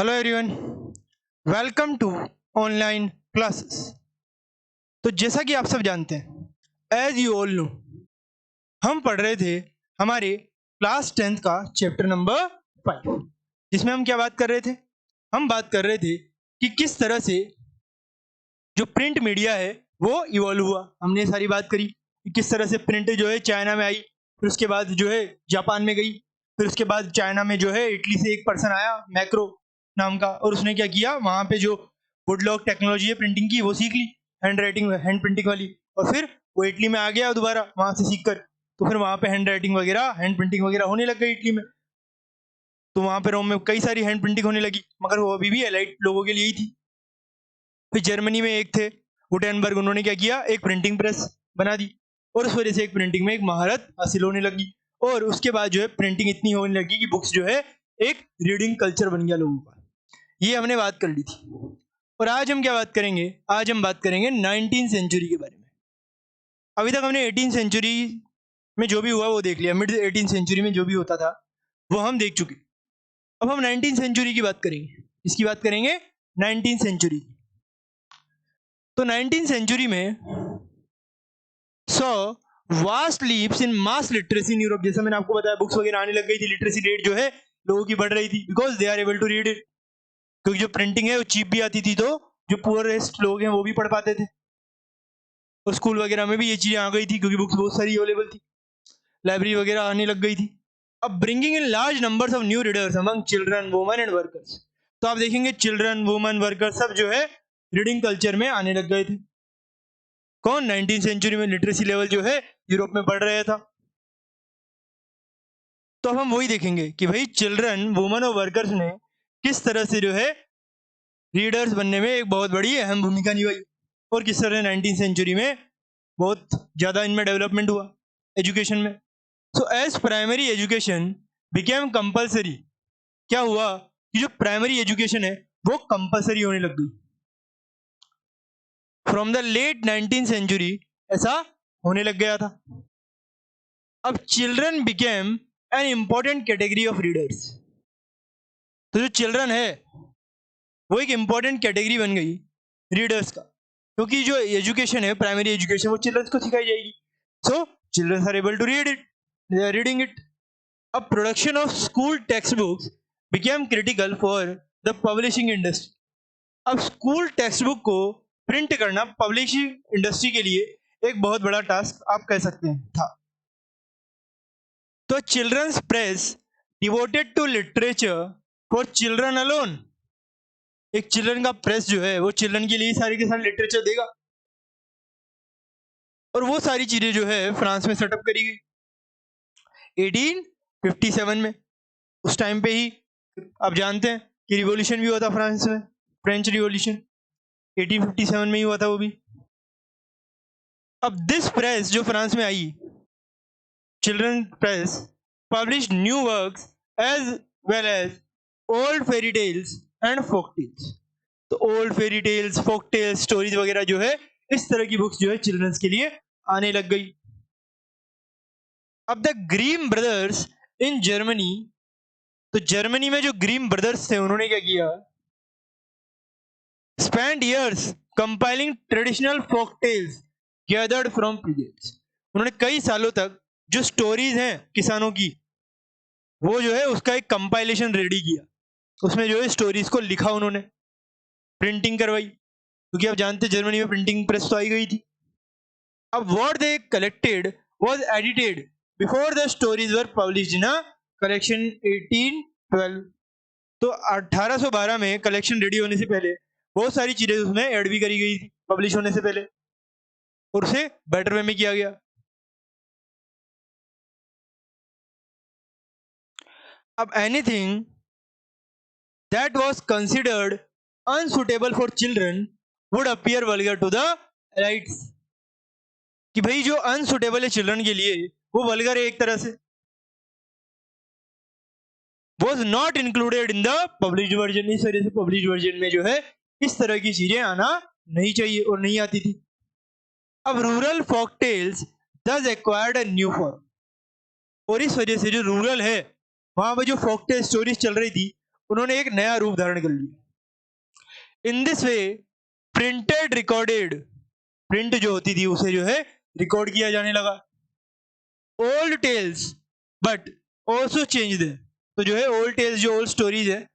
Hello everyone, welcome to online classes. तो जैसा कि आप सब जानते हैं, एज यू ऑल नो, हम पढ़ रहे थे हमारे क्लास 10th का चैप्टर नंबर 5, जिसमें हम क्या बात कर रहे थे। हम बात कर रहे थे कि किस तरह से जो प्रिंट मीडिया है वो इवॉल्व हुआ। हमने सारी बात करी कि किस तरह से प्रिंट जो है चाइना में आई, फिर उसके बाद जो है जापान में गई, फिर उसके बाद चाइना में जो है इटली से एक पर्सन आया मैक्रो नाम का, और उसने क्या किया, वहां पे जो वुडलॉक टेक्नोलॉजी है प्रिंटिंग की वो सीख ली, हैंड राइटिंग हैंड प्रिंटिंग वाली, और फिर वो इटली में आ गया दोबारा वहां से सीख कर। तो फिर वहां पे हैंड राइटिंग वगैरह हैंड प्रिंटिंग वगैरह होने लग गई इटली में। तो वहां पे रोम में कई सारी हैंड प्रिंटिंग होने लगी, मगर वो अभी भी एलाइट लोगों के लिए ही थी। फिर जर्मनी में एक थे गुटेनबर्ग, उन्होंने क्या किया, एक प्रिंटिंग प्रेस बना दी, और उस वजह से एक प्रिंटिंग में एक महारत हासिल होने लगी। और उसके बाद जो है प्रिंटिंग इतनी होने लगी कि बुक्स जो है एक रीडिंग कल्चर बन गया लोगों का। ये हमने बात कर ली थी। और आज हम क्या बात करेंगे, आज हम बात करेंगे 19वीं सेंचुरी के बारे में। अभी तक हमने 18वीं सेंचुरी में जो भी हुआ वो देख लिया, मिड 18वीं सेंचुरी में जो भी होता था वो हम देख चुके। अब हम 19वीं सेंचुरी की बात करेंगे। इसकी बात करेंगे 19वीं सेंचुरी की। तो 19वीं सेंचुरी में so vast leaps in mass literacy in Europe. जैसा मैंने आपको बताया, बुक्स वगैरह आने लग गई थी, लिटरेसी रेट जो है लोगों की बढ़ रही थी, because they are able to read it. क्योंकि जो प्रिंटिंग है वो चीप भी आती थी, तो जो पुअरेस्ट लोग हैं वो भी पढ़ पाते थे। और स्कूल वगैरह में भी ये चीजें आ गई थी क्योंकि बुक्स बहुत सारी अवेलेबल थी, लाइब्रेरी वगैरह आने लग गई थी। अब bringing in large numbers of new readers among children women and workers. तो आप देखेंगे चिल्ड्रन वुमेन वर्कर्स सब जो है रीडिंग कल्चर में आने लग गए थे। कौन? 19वीं सेंचुरी में लिटरेसी लेवल जो है यूरोप में बढ़ रहा था। तो अब हम वही देखेंगे कि भाई चिल्ड्रन वुमेन और वर्कर्स ने किस तरह से जो है रीडर्स बनने में एक बहुत बड़ी अहम भूमिका निभाई, और किस तरह 19वीं सेंचुरी में बहुत ज़्यादा इनमें डेवलपमेंट हुआ एजुकेशन में। So as primary education became compulsory, क्या हुआ कि जो प्राइमरी एजुकेशन है वो कंपलसरी होने लग गई फ्रॉम द लेट 19वीं सेंचुरी। ऐसा होने लग गया था। अब children became an important category of readers. तो जो चिल्ड्रन है वो एक इंपॉर्टेंट कैटेगरी बन गई रीडर्स का, क्योंकि जो एजुकेशन है प्राइमरी एजुकेशन वो चिल्ड्रंस को सिखाई जाएगी। So childrens are able to read it, they are reading it. अब production of school text books became critical for the publishing industry. अब स्कूल टेक्स्ट बुक को प्रिंट करना पब्लिशिंग इंडस्ट्री के लिए एक बहुत बड़ा टास्क आप कह सकते हैं था। तो children's press devoted to literature for children alone. एक चिल्ड्रन का प्रेस जो है वो चिल्ड्रन के लिए सारे के सारे लिटरेचर देगा, और वो सारी चीजें जो है फ्रांस में सेटअप करी गई 1857 में। उस टाइम पे ही आप जानते हैं कि रिवॉल्यूशन भी हुआ था फ्रांस में, फ्रेंच रिवॉल्यूशन 1857 में ही हुआ था वो भी। अब दिस प्रेस जो फ्रांस में आई, children press, publish new works as well as old fairy tales and folk tales. तो old fairy tales, folk tales, stories वगैरह जो है इस तरह की बुक्स जो है चिल्ड्रंस के लिए आने लग गई। अब the Grimm brothers in Germany. तो जर्मनी में जो ग्रीम ब्रदर्स थे उन्होंने क्या किया, spend years compiling traditional folk tales gathered from periods. उन्होंने कई सालों तक जो स्टोरीज हैं किसानों की वो जो है उसका एक कंपाइलेशन रेडी किया, उसमें जो है स्टोरीज को लिखा, उन्होंने प्रिंटिंग करवाई, क्योंकि आप जानते जर्मनी में प्रिंटिंग प्रेस तो आई गई थी। अब what they collected was edited before the stories were published in a collection 1812। तो 1812 में कलेक्शन रेडी होने से पहले बहुत सारी चीजें उसमें ऐड भी करी गई थी पब्लिश होने से पहले, और उसे बेटर वे में किया गया। अब anything that was considered unsuitable for children would appear vulgar to the elites. कि भाई जो अनसुटेबल है चिल्ड्रन के लिए वो वल्गर है एक तरह से, was not included in the published version। इस वजह से पब्लिश वर्जन में जो है इस तरह की चीजें आना नहीं चाहिए और नहीं आती थी। अब rural folk tales thus acquired a new form, और इस वजह से जो रूरल है वहां पर जो फोक टेल स्टोरीज चल रही थी उन्होंने एक नया रूप धारण कर लिया। In this way printed recorded, print जो होती थी उसे जो है रिकॉर्ड किया जाने लगा। Old tales but also change they, तो जो है ओल्ड टेल्स, जो ओल्ड स्टोरीज है,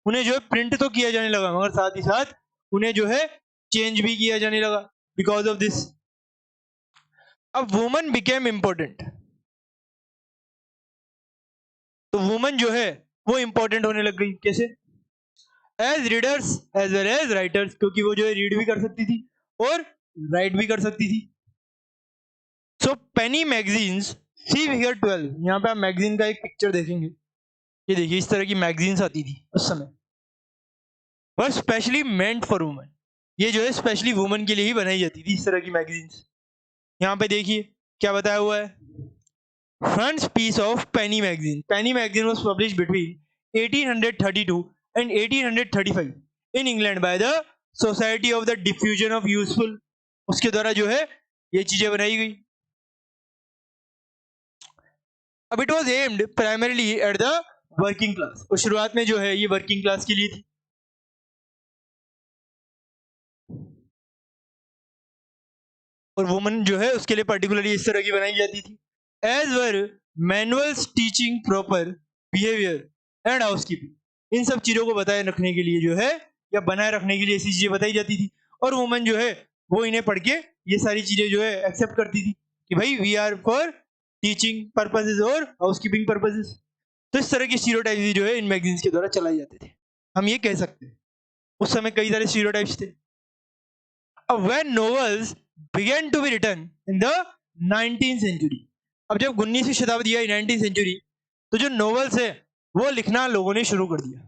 उन्हें जो है प्रिंट तो किया जाने लगा, मगर साथ ही साथ उन्हें जो है चेंज भी किया जाने लगा बिकॉज ऑफ दिस। अब वुमन बिकेम इंपॉर्टेंट, तो वुमन जो है वो इंपॉर्टेंट होने लग गई। कैसे? As readers as well as writers, क्योंकि वो जो है रीड भी कर सकती थी और राइट भी कर सकती थी। सो पेनी मैगजीन्स, सी फिगर 12, यहाँ पे आप मैगजीन का एक पिक्चर देखेंगे, ये देखिए इस तरह की मैगजीन्स आती थी उस समय, वर स्पेशली मेंट फॉर वुमन, ये जो है स्पेशली वुमन के लिए ही बनाई जाती थी इस तरह की मैगजीन्स। यहाँ पे देखिए क्या बताया हुआ है, front piece of Penny Magazine, Penny Magazine was published between 1832 and 1835 in England by the society of the diffusion of useful, उसके द्वारा जो है ये चीजें बनाई गई। अब it was aimed primarily at the working class, और शुरुआत में जो है ये वर्किंग क्लास के लिए थी। और वुमन जो है उसके लिए पर्टिकुलरली इस तरह की बनाई जाती थी। As were manuals teaching proper behaviour and housekeeping, इन सब चीजों को बताए रखने के लिए जो है या बनाए रखने के लिए ऐसी चीजें बताई जाती थी, और वुमन जो है वो इन्हें पढ़ के ये सारी चीजें जो है एक्सेप्ट करती थी कि भाई we are for teaching purposes और हाउसकीपिंग पर्पसेस। तो इस तरह की स्टीरियोटाइप्स जो है इन मैगजीन्स के द्वारा चलाए जाते थे, हम ये कह सकते हैं। उस समय कई सारे स्टीरियोटाइप्स थे। अब when novels began to be written in the 19th century, अब जब 19वीं शताब्दी आई 19th सेंचुरी, तो जो नॉवेल्स है वो लिखना लोगों ने शुरू कर दिया।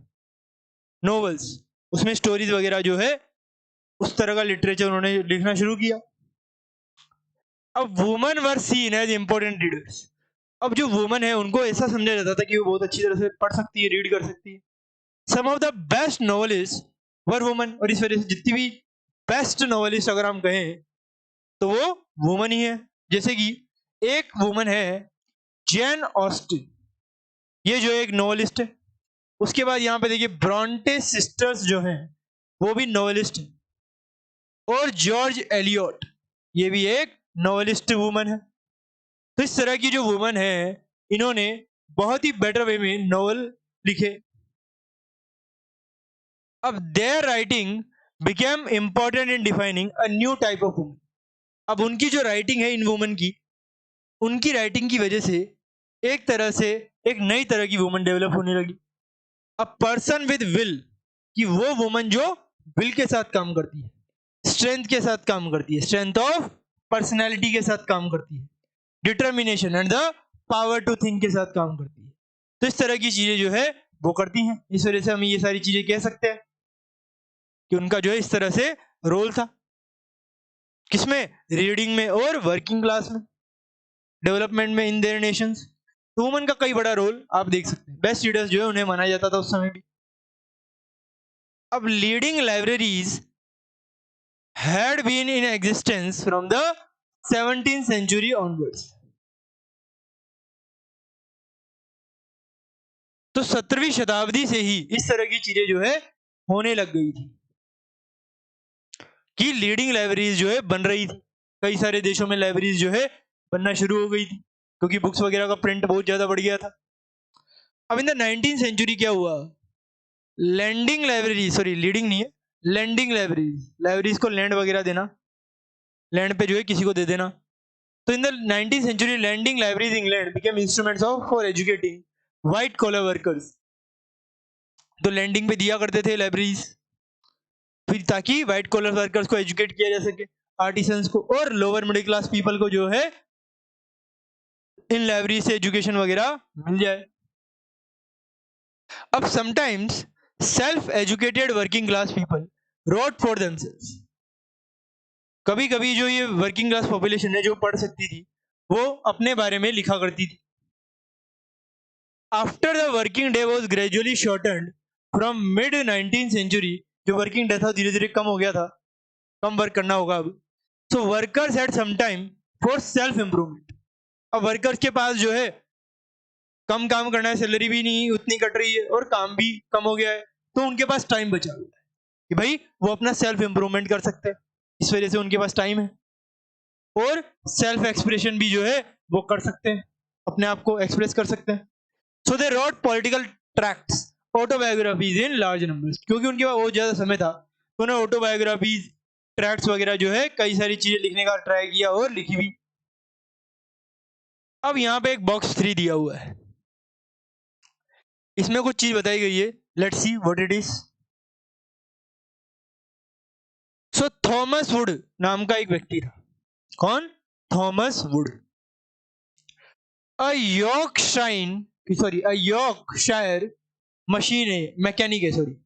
नॉवेल्स, उसमें स्टोरीज वगैरह जो है उस तरह का लिटरेचर उन्होंने लिखना शुरू किया। अब women were seen as important readers, अब जो वुमन है उनको ऐसा समझा जाता था कि वो बहुत अच्छी तरह से पढ़ सकती है, रीड कर सकती है। Some of the best novelist were woman, और इस वजह से जितनी भी बेस्ट नॉवेलिस्ट अगर हम कहें तो वो वुमन ही है। जैसे कि एक वुमन है जेन ऑस्टिन, ये जो एक नॉवेलिस्ट है। उसके बाद यहाँ पे देखिए ब्रॉन्टे सिस्टर्स जो हैं वो भी नॉवेलिस्ट हैं, और जॉर्ज एलियट, ये भी एक नॉवेलिस्ट वुमन है। तो इस तरह की जो वुमन है इन्होंने बहुत ही बेटर वे में नॉवल लिखे। अब there writing became important in defining a new type of woman, अब उनकी जो राइटिंग है इन वुमन की, उनकी राइटिंग की वजह से एक तरह से एक नई तरह की वुमन डेवलप होने लगी। अ पर्सन विद विल, कि वो वुमन जो विल के साथ काम करती है, स्ट्रेंथ के साथ काम करती है, स्ट्रेंथ ऑफ पर्सनैलिटी के साथ काम करती है, determination and the power to think के साथ काम करती है। तो इस तरह की चीजें जो है वो करती हैं, इस वजह से हम ये सारी चीजें कह सकते हैं कि उनका जो है इस तरह से रोल था, किसमें? रीडिंग में और वर्किंग क्लास में, डेवलपमेंट में इन देयर नेशंस। तो वुमन का कई बड़ा रोल आप देख सकते हैं। बेस्ट रीडर्स जो है उन्हें माना जाता था उस समय भी। अब leading libraries had been in existence from the 17th century onwards, तो 17वीं शताब्दी से ही इस तरह की चीजें जो है होने लग गई थी कि लीडिंग लाइब्रेरीज जो है बन रही थी। कई सारे देशों में लाइब्रेरीज जो है बनना शुरू हो गई थी, क्योंकि बुक्स वगैरह का प्रिंट बहुत ज्यादा बढ़ गया था। अब इन द 19th सेंचुरी क्या हुआ, लैंडिंग लाइब्रेरी, सॉरी लीडिंग नहीं है, लैंडिंग लाइब्रेरीज, लाइब्रेरीज को लैंड वगैरह देना, लैंड पे जो है किसी को दे देना। तो in the 19th century lending libraries England became instruments of for educating white collar workers, तो लैंडिंग पे दिया करते थे लाइब्रेरीज, फिर ताकि व्हाइट कॉलर वर्कर्स को एजुकेट किया जा सके, आर्टिसंस को और लोअर मिडिल क्लास पीपल को जो है इन लाइब्रेरी से एजुकेशन वगैरह मिल जाए। अब sometimes self educated working class people wrote for themselves, कभी कभी जो ये वर्किंग क्लास पॉपुलेशन है जो पढ़ सकती थी वो अपने बारे में लिखा करती थी। After the working day was gradually shortened from mid 19th century, जो वर्किंग डे था धीरे धीरे कम हो गया था, कम वर्क करना होगा अब। So workers had some time for self improvement, अब वर्कर्स के पास जो है कम काम करना है, सैलरी भी नहीं उतनी कट रही है और काम भी कम हो गया है, तो उनके पास टाइम बचा हुआ है कि भाई वो अपना सेल्फ इंप्रूवमेंट कर सकते हैं, इस वजह से उनके पास टाइम है, और सेल्फ एक्सप्रेशन भी जो है वो कर सकते हैं, अपने आप को एक्सप्रेस कर सकते हैं। So they wrote political tracts, autobiographies in large numbers, क्योंकि उनके पास बहुत ज्यादा समय था तो उन्हें ऑटोबायोग्राफीज, ट्रैक्ट्स वगैरह जो है कई सारी चीजें लिखने का ट्राई किया और लिखी भी। अब यहाँ पे एक बॉक्स 3 दिया हुआ है, इसमें कुछ चीज बताई गई है, let's see what it is. So Thomas would नाम का एक व्यक्ति था। कौन? Thomas would. यॉर्कशायर मशीन है, मैकेनिक है, सॉरी,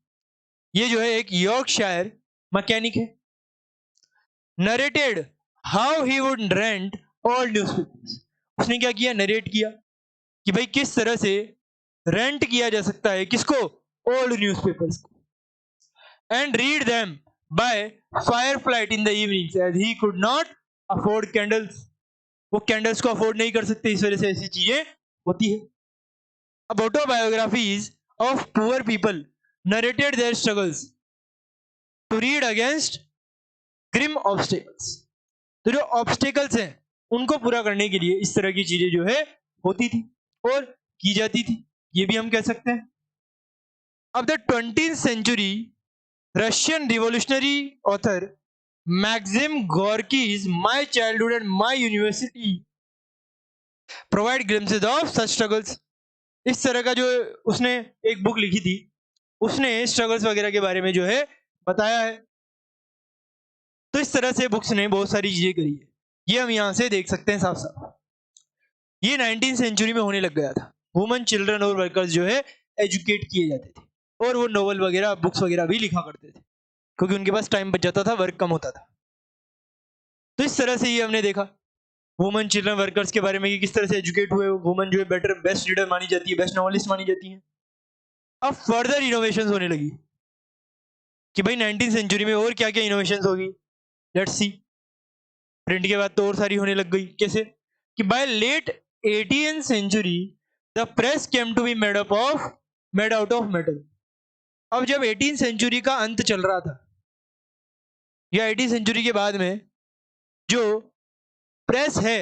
ये जो है एक यॉर्कशायर मैकेनिक है। Narrated how he would rent all newspapers, उसने क्या किया, नरेट किया कि भाई किस तरह से रेंट किया जा सकता है, किसको? ओल्ड न्यूज़पेपर्स को, and read them by fire light in the evenings as he could not afford candles, वो कैंडल्स को अफोर्ड नहीं कर सकते, इस वजह से ऐसी चीजें होती है। अब autobiographies of poor people narrated their struggles to read against grim obstacles, तो जो ऑब्स्टेकल्स हैं उनको पूरा करने के लिए इस तरह की चीजें जो है होती थी और की जाती थी, ये भी हम कह सकते हैं। अब the 20th century Russian revolutionary author Maxim Gorky's my childhood and my university provide glimpses of such struggles, इस तरह का जो उसने एक बुक लिखी थी, उसने स्ट्रगल्स वगैरह के बारे में जो है बताया है। तो इस तरह से बुक्स ने बहुत सारी चीजें करी है, ये हम यहां से देख सकते हैं साफ साफ। ये 19th सेंचुरी में होने लग गया था, वुमेन, चिल्ड्रन और वर्कर्स जो है एजुकेट किए जाते थे, और वो नोवेल वगैरह, बुक्स वगैरह भी लिखा करते थे, क्योंकि उनके पास टाइम बच जाता था, वर्क कम होता था। तो इस तरह से ये हमने देखा वुमेन, चिल्ड्रन, वर्कर्स के बारे में कि किस तरह से एजुकेट हुए वुमेन जो है बेटर, बेस्ट रीडर मानी जाती है, बेस्ट नॉवेलिस्ट मानी जाती है। अब फर्दर इनोवेशंस होने लगी कि भाई 19th सेंचुरी में और क्या क्या इनोवेशंस होगी, लेट्स सी। प्रिंट के बाद तो और सारी होने लग गई, कैसे कि by late 18th century the press came to be made out of metal. अब जब 18th सेंचुरी का अंत चल रहा था, या 18th सेंचुरी के बाद में जो प्रेस है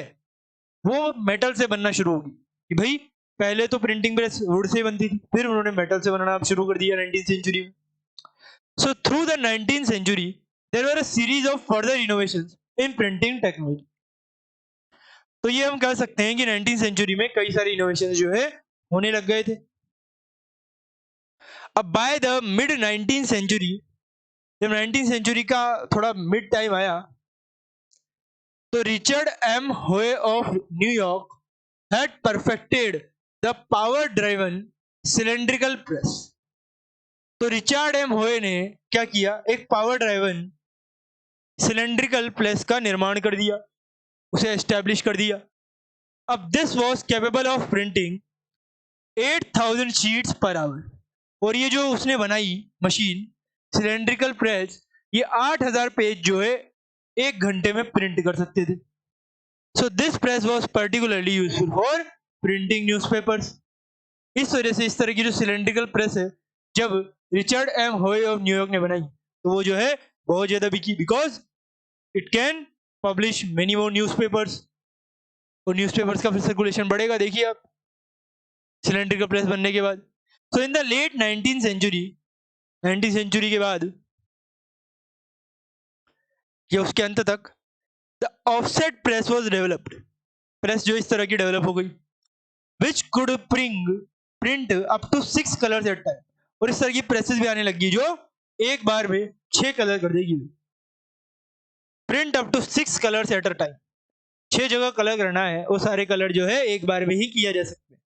वो मेटल से बनना शुरू होगी, कि भाई पहले तो प्रिंटिंग प्रेस वुड से बनती थी, फिर उन्होंने मेटल से बनाना शुरू कर दिया 19th सेंचुरी में। So through the 19th century there were a series of further innovations in printing technology. तो ये हम कह सकते हैं कि 19th सेंचुरी में कई सारे इनोवेशन जो है होने लग गए थे। अब by the mid 19th century, जब 19th सेंचुरी का थोड़ा मिड टाइम आया, तो रिचर्ड एम होए of New York had perfected the power driven cylindrical press. तो रिचर्ड एम होए ने क्या किया, एक पावर ड्राइवन सिलेंड्रिकल प्रेस का निर्माण कर दिया, उसे एस्टेब्लिश कर दिया। अब this was capable of printing 8000 sheets per hour, और ये जो उसने बनाई मशीन सिलेंड्रिकल प्रेस, ये 8000 पेज जो है एक घंटे में प्रिंट कर सकते थे। So this press was particularly useful for printing newspapers. इस वजह से इस तरह की जो सिलेंड्रिकल प्रेस है, जब रिचर्ड एम होए ऑफ न्यूयॉर्क ने बनाई, तो वो जो है बहुत ज्यादा बिकी, because it can publish many more newspapers, और न्यूज़पेपर्स का फिर सर्कुलेशन बढ़ेगा, देखिए आप, सिलेंड्रिकल प्रेस बनने के बाद। So in the late 19th century, 19th century के बाद या उसके अंत तक, the offset press was developed, press जो इस तरह की डेवलप हो गई, which could print up to 6 colours at time, और इस तरह की प्रेसेस भी आने लगी जो एक बार में 6 कलर कर देगी, print up to 6 colours at a time, 6 जगह कलर करना है, वो सारे कलर जो है एक बार में ही किया जा सकते हैं।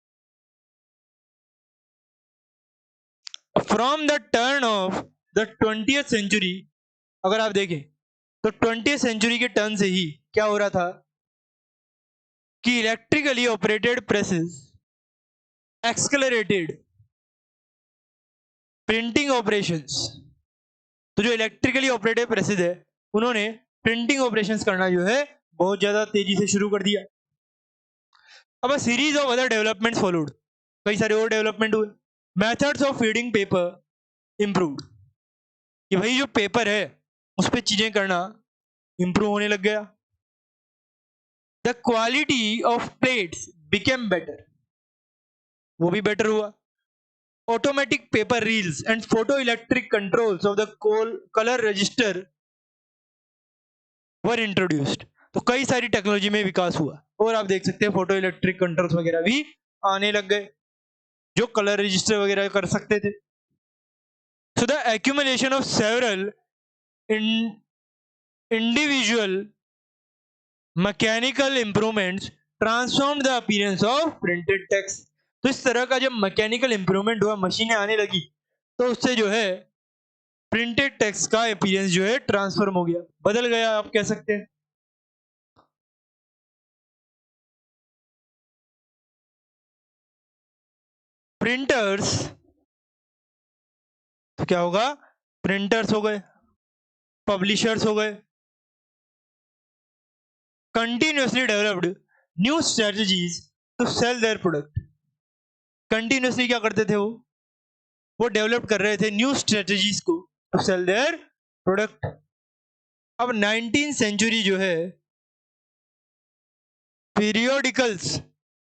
From the turn of the 20th century, अगर आप देखें तो 20th सेंचुरी के टर्न से ही क्या हो रहा था कि electrically operated presses accelerated printing operations. तो जो इलेक्ट्रिकली ऑपरेटेड प्रेसेस है, उन्होंने प्रिंटिंग ऑपरेशंस करना जो है बहुत ज्यादा तेजी से शुरू कर दिया। अब अ series of other developments followed, कई सारे और डेवलपमेंट हुए। Methods of feeding paper improved, कि भाई जो पेपर है उस पर चीजें करना इम्प्रूव होने लग गया। The quality of plates became better, वो भी बेटर हुआ। Automatic paper reels and photo electric controls of the colour register were introduced, तो कई सारी टेक्नोलॉजी में विकास हुआ और आप देख सकते हैं फोटो इलेक्ट्रिक कंट्रोल्स वगैरह भी आने लग गए जो कलर रजिस्टर वगैरह कर सकते थे। So the accumulation of several individual mechanical improvements transform the appearance of printed text, तो इस तरह का जब मैकेनिकल इंप्रूवमेंट हुआ, मशीनें आने लगी, तो उससे जो है प्रिंटेड टेक्स्ट का अपीयरेंस जो है ट्रांसफॉर्म हो गया, बदल गया आप कह सकते हैं। प्रिंटर्स, तो क्या होगा, प्रिंटर्स हो गए, पब्लिशर्स हो गए, continuously developed new strategies to sell their product, continuously क्या करते थे वो डेवलप कर रहे थे न्यू स्ट्रेटजीज को टू सेल देयर प्रोडक्ट। अब 19th सेंचुरी जो है पीरियोडिकल्स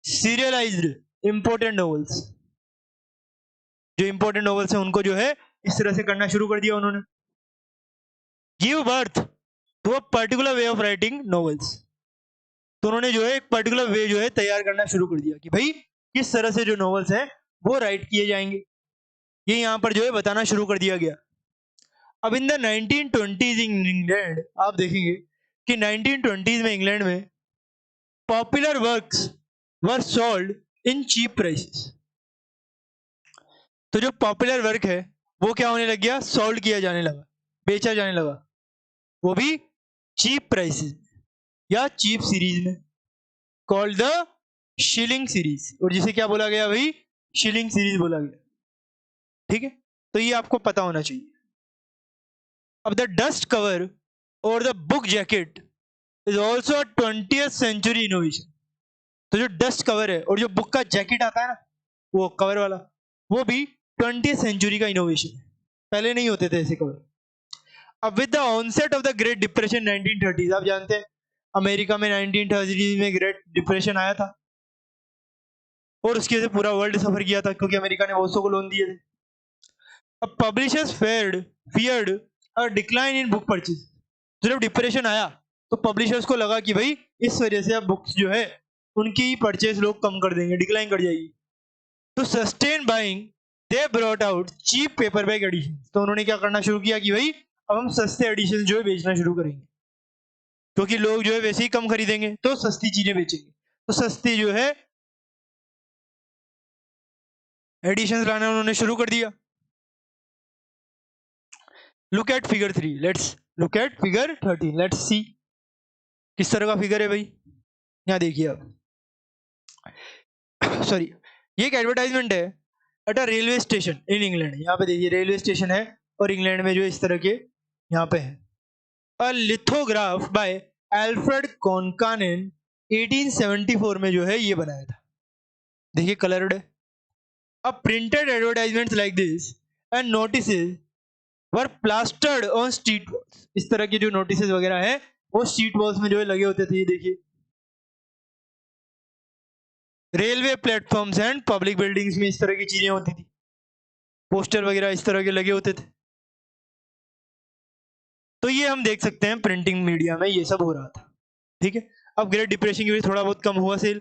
सीरियलाइज्ड इंपोर्टेंट नॉवेल्स, जो इंपोर्टेंट नॉवेल्स हैं उनको जो है इस तरह से करना शुरू कर दिया उन्होंने। Give birth to a particular way of writing novels, तो उन्होंने जो है एक पर्टिकुलर वे जो है तैयार करना शुरू कर दिया कि भाई किस तरह से जो नॉवेल्स हैं वो राइट किए जाएंगे, ये यहाँ पर जो है बताना शुरू कर दिया गया। अब in the 1920s in England आप देखेंगे कि 1920s में इंग्लैंड में popular works were sold in cheap prices, तो जो पॉपुलर वर्क है वो क्या होने लग गया, सोल्ड किया जाने लगा, बेचा जाने लगा, वो भी चीप प्राइसेस या चीप सीरीज में, कॉल्ड द शिलिंग सीरीज, और जिसे क्या बोला गया भाई, शिलिंग सीरीज बोला गया। ठीक है, तो ये आपको पता होना चाहिए। अब द डस्ट कवर और the book jacket is also 20th century innovation, तो जो डस्ट कवर है और जो बुक का जैकेट आता है ना, वो कवर वाला, वो भी 20th सेंचुरी का इनोवेशन है, पहले नहीं होते थे ऐसे कवर। अब with the onset of the great depression 1930s, आप जानते हैं अमेरिका में 1930s में ग्रेट डिप्रेशन आया था और उसकी वजह से पूरा वर्ल्ड सफर किया था क्योंकि अमेरिका ने बहुत सौ को लोन दिए थे। अब publishers feared a decline in book purchase, तो जब डिप्रेशन आया तो पब्लिशर्स को लगा कि भाई इस वजह से अब बुक्स जो है उनकी परचेज लोग कम कर देंगे, डिक्लाइन कर जाएगी। तो sustain buying they brought out cheap paperback edition, तो उन्होंने क्या करना शुरू किया कि भाई अब हम सस्ते एडिशन जो है बेचना शुरू करेंगे, क्योंकि लोग जो है वैसे ही कम खरीदेंगे तो सस्ती चीजें बेचेंगे, तो सस्ती जो है एडिशन लाना उन्होंने शुरू कर दिया। Look at figure 3, let's look at figure 13, let's see किस तरह का फिगर है भाई। यहाँ देखिए आप सॉरी, ये एक एडवर्टाइजमेंट है at a railway station in England, यहाँ पे देखिए रेलवे स्टेशन है और इंग्लैंड में जो इस तरह के यहाँ पे है। अ लिथोग्राफ बाय एल्फ्रेड कॉनकानेन 1874 में जो है ये बनाया था, देखिए कलर्ड है। अब printed advertisements like this and notices were plastered on street walls, इस तरह के जो नोटिसेस वगैरह है वो स्ट्रीट वॉल्स में जो है लगे होते थे, ये देखिए railway platforms and public buildings में इस तरह की चीजें होती थी, पोस्टर वगैरह इस तरह के लगे होते थे। तो ये हम देख सकते हैं प्रिंटिंग मीडिया में ये सब हो रहा था। ठीक है, अब ग्रेट डिप्रेशन की वजह से थोड़ा बहुत कम हुआ सेल,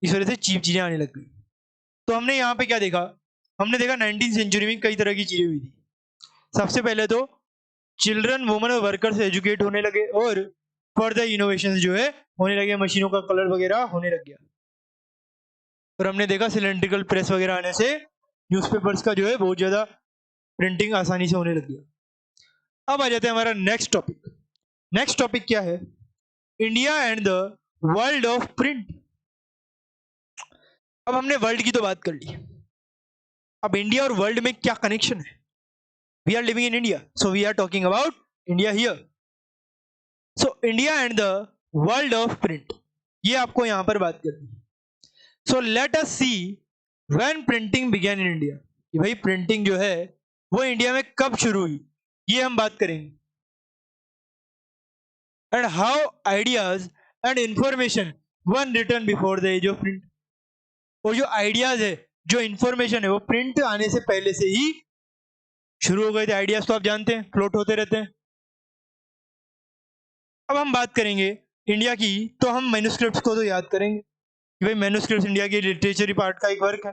इस वजह से चीप चीजें आने लग गई। तो हमने यहाँ पे क्या देखा, हमने देखा 19th सेंचुरी में कई तरह की चीजें हुई थी। सबसे पहले तो चिल्ड्रन वुमेन और वर्कर्स एजुकेट होने लगे और फर्दर इनोवेशन जो है होने लगे, मशीनों का कलर वगैरह होने लग गया। और हमने देखा सिलेंड्रिकल प्रेस वगैरह आने से न्यूज़पेपर्स का जो है बहुत ज्यादा प्रिंटिंग आसानी से होने लग गया। अब आ जाते हैं हमारा नेक्स्ट टॉपिक। नेक्स्ट टॉपिक क्या है, India and the world of print. अब हमने वर्ल्ड की तो बात कर ली, अब इंडिया और वर्ल्ड में क्या कनेक्शन है। We are living in India, so we are talking about India here. So India and the world of print, ये आपको यहां पर बात करनी है। So let us see when printing began in India, कि भाई प्रिंटिंग जो है वो इंडिया में कब शुरू हुई, ये हम बात करेंगे। And how ideas and information were written before the age of print. और जो आइडियाज है, जो इंफॉर्मेशन है, वो प्रिंट आने से पहले से ही शुरू हो गए थे। आइडियाज तो आप जानते हैं फ्लोट होते रहते हैं। अब हम बात करेंगे इंडिया की, तो हम मैन्युस्क्रिप्ट्स को तो याद करेंगे कि भाई मैन्युस्क्रिप्ट्स इंडिया की लिटरेचरी पार्ट का एक वर्क है।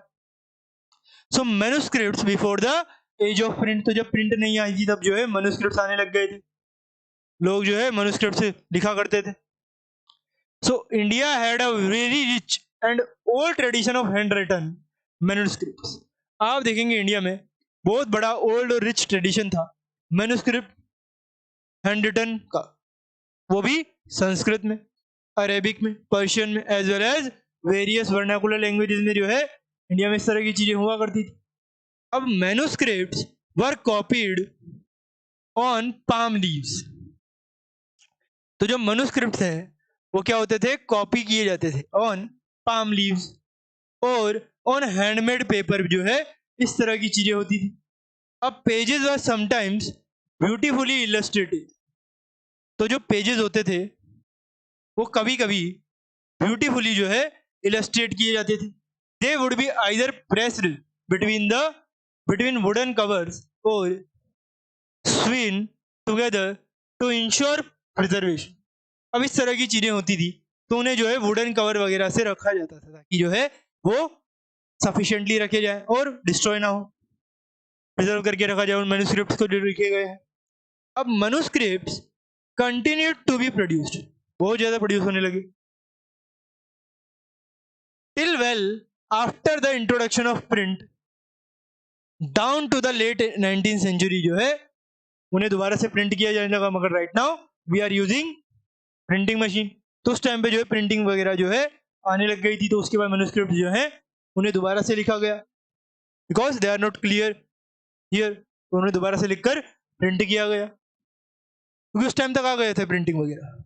So manuscripts before the age of print, तो जब प्रिंट नहीं आई थी तब जो है मैन्युस्क्रिप्ट्स आने लग गए थे, लोग जो है मैन्युस्क्रिप्ट से लिखा करते थे। So India had a very rich and old tradition of hand written manuscripts. आप देखेंगे इंडिया में बहुत बड़ा ओल्ड और रिच ट्रेडिशन था मैन्युस्क्रिप्ट हैंड रिटन का, वो भी संस्कृत में, अरेबिक में, पर्शियन में, as well as various vernacular languages में जो है इंडिया में इस तरह की चीजें हुआ करती थी। अब manuscripts were copied on palm leaves. तो जो मैन्युस्क्रिप्ट्स हैं वो क्या होते थे, कॉपी किए जाते थे ऑन पाम लीव्स और ऑन हैंडमेड पेपर जो है इस तरह की चीजें होती थी। अब पेजेस वर समटाइम्स ब्यूटीफुली इलस्ट्रेटेड। तो जो पेजेस होते थे वो कभी कभी ब्यूटीफुली जो है इलस्ट्रेट किए जाते थे। They would be either pressed between wooden covers और स्विन टुगेदर टू इंश्योर प्रिजर्वेशन। अब इस तरह की चीजें होती थी तो उन्हें जो है वुडन कवर वगैरह से रखा जाता था ताकि जो है वो सफिशिएंटली रखे जाए और डिस्ट्रॉय ना हो, प्रिजर्व करके रखा जाए उन मैन्युस्क्रिप्ट्स को जो लिखे गए हैं। अब manuscripts continued to be produced, बहुत ज्यादा प्रोड्यूस होने लगे till well after the introduction of print down to the late 19th century जो है उन्हें दोबारा से प्रिंट किया जाने लगा। मगर right now we are using printing machine. तो उस टाइम पे जो है प्रिंटिंग वगैरह जो है आने लग गई थी, तो उसके बाद मैन्युस्क्रिप्ट जो है उन्हें दोबारा से लिखा गया because they are not clear here, तो उन्हें दोबारा से लिखकर प्रिंट किया गया क्योंकि उस टाइम तक आ गए थे प्रिंटिंग वगैरह।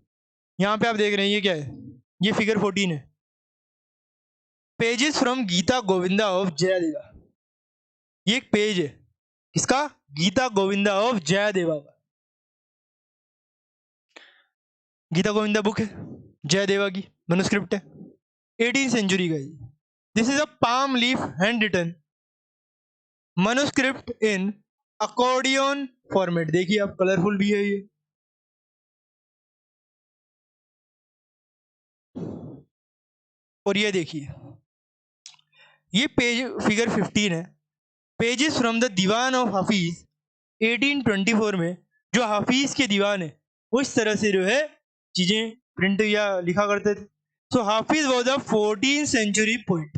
यहाँ पे आप देख रहे हैं ये क्या है, ये फिगर 14 है, pages from Gita Govinda of Jayadeva. ये एक पेज है किसका, गीता गोविंदा ऑफ जयदेवा का। गीता गोविंदा बुक है, जयदेवा की मैन्युस्क्रिप्ट है, 18th सेंचुरी का। This is a palm leaf hand written manuscript in accordion format. देखिए आप, कलरफुल भी है ये। और ये देखिए ये पेज फिगर 15 है, pages from the Diwan of Hafiz 1824 में। जो हाफिज के दीवान है वो इस तरह से जो है चीजें प्रिंट या लिखा करते थे। So Hafiz was a 14th century poet.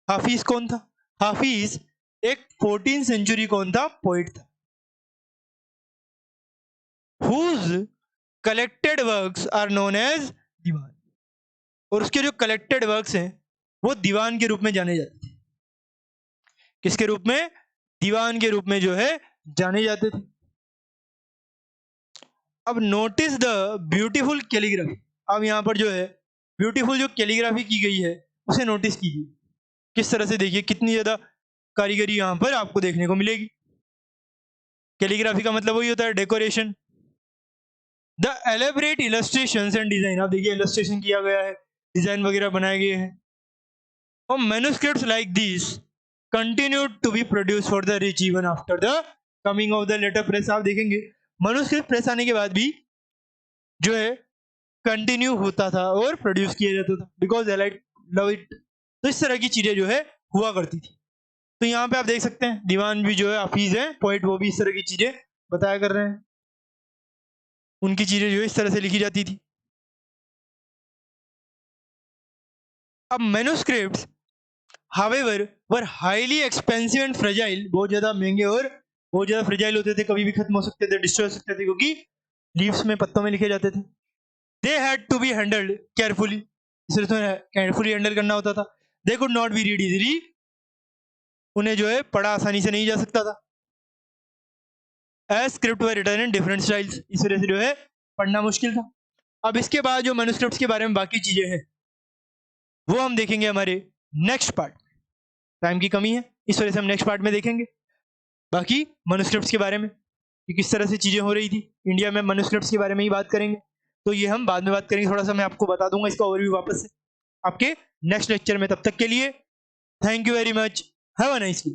Hafiz कौन था, हाफिज एक 14th सेंचुरी कौन था, पोइट था। Whose collected works are known as Diwan. और उसके जो कलेक्टेड वर्क्स हैं वो दीवान के रूप में जाने जाते थे। किसके रूप में, दीवान के रूप में जो है जाने जाते थे। अब नोटिस द ब्यूटीफुल कैलीग्राफी। अब यहाँ पर जो है ब्यूटीफुल जो कैलीग्राफी की गई है उसे नोटिस कीजिए किस तरह से। देखिए कितनी ज्यादा कारीगरी यहाँ पर आपको देखने को मिलेगी। कैलीग्राफी का मतलब वही होता है decoration. The elaborate illustrations and design. आप देखिए इलस्ट्रेशन किया गया है, डिजाइन वगैरह बनाए गए हैं। और manuscripts like this continued to be produce for the rich even after the coming of the letter press. आप देखेंगे मैन्युस्क्रिप्ट प्रेस आने के बाद भी जो है कंटिन्यू होता था और प्रोड्यूस किया जाता था because they like love it. तो इस तरह की चीजें जो है हुआ करती थी। तो यहाँ पे आप देख सकते हैं दीवान भी जो है हाफिज है पोइट, वो भी इस तरह की चीजें बताया कर रहे हैं। उनकी चीजें जो है इस तरह से लिखी जाती थी। अब manuscripts however were highly expensive and fragile. बहुत ज्यादा महंगे और बहुत ज्यादा फ्रेजाइल होते थे, कभी भी खत्म हो सकते थे, डिस्ट्रॉय हो सकते थे क्योंकि लीव्स में, पत्तों में लिखे जाते थे। They had to be handled carefully. इसलिए केयरफुली हैंडल करना होता था। They could not be read easily. उन्हें जो है पढ़ा आसानी से नहीं जा सकता था। As script were written in different styles. इस वजह से जो है पढ़ना मुश्किल था। अब इसके बाद जो मैन्युस्क्रिप्ट्स के बारे में बाकी चीजें हैं वो हम देखेंगे हमारे नेक्स्ट पार्ट। टाइम की कमी है इस वजह से हम नेक्स्ट पार्ट में देखेंगे। बाकी मनुस्क्रिप्ट्स के बारे में कि किस तरह से चीज़ें हो रही थी इंडिया में, मनुस्क्रिप्ट्स के बारे में ही बात करेंगे। तो ये हम बाद में बात करेंगे, थोड़ा सा मैं आपको बता दूंगा इसका ओवरव्यू वापस से आपके नेक्स्ट लेक्चर में। तब तक के लिए thank you very much, have a nice day.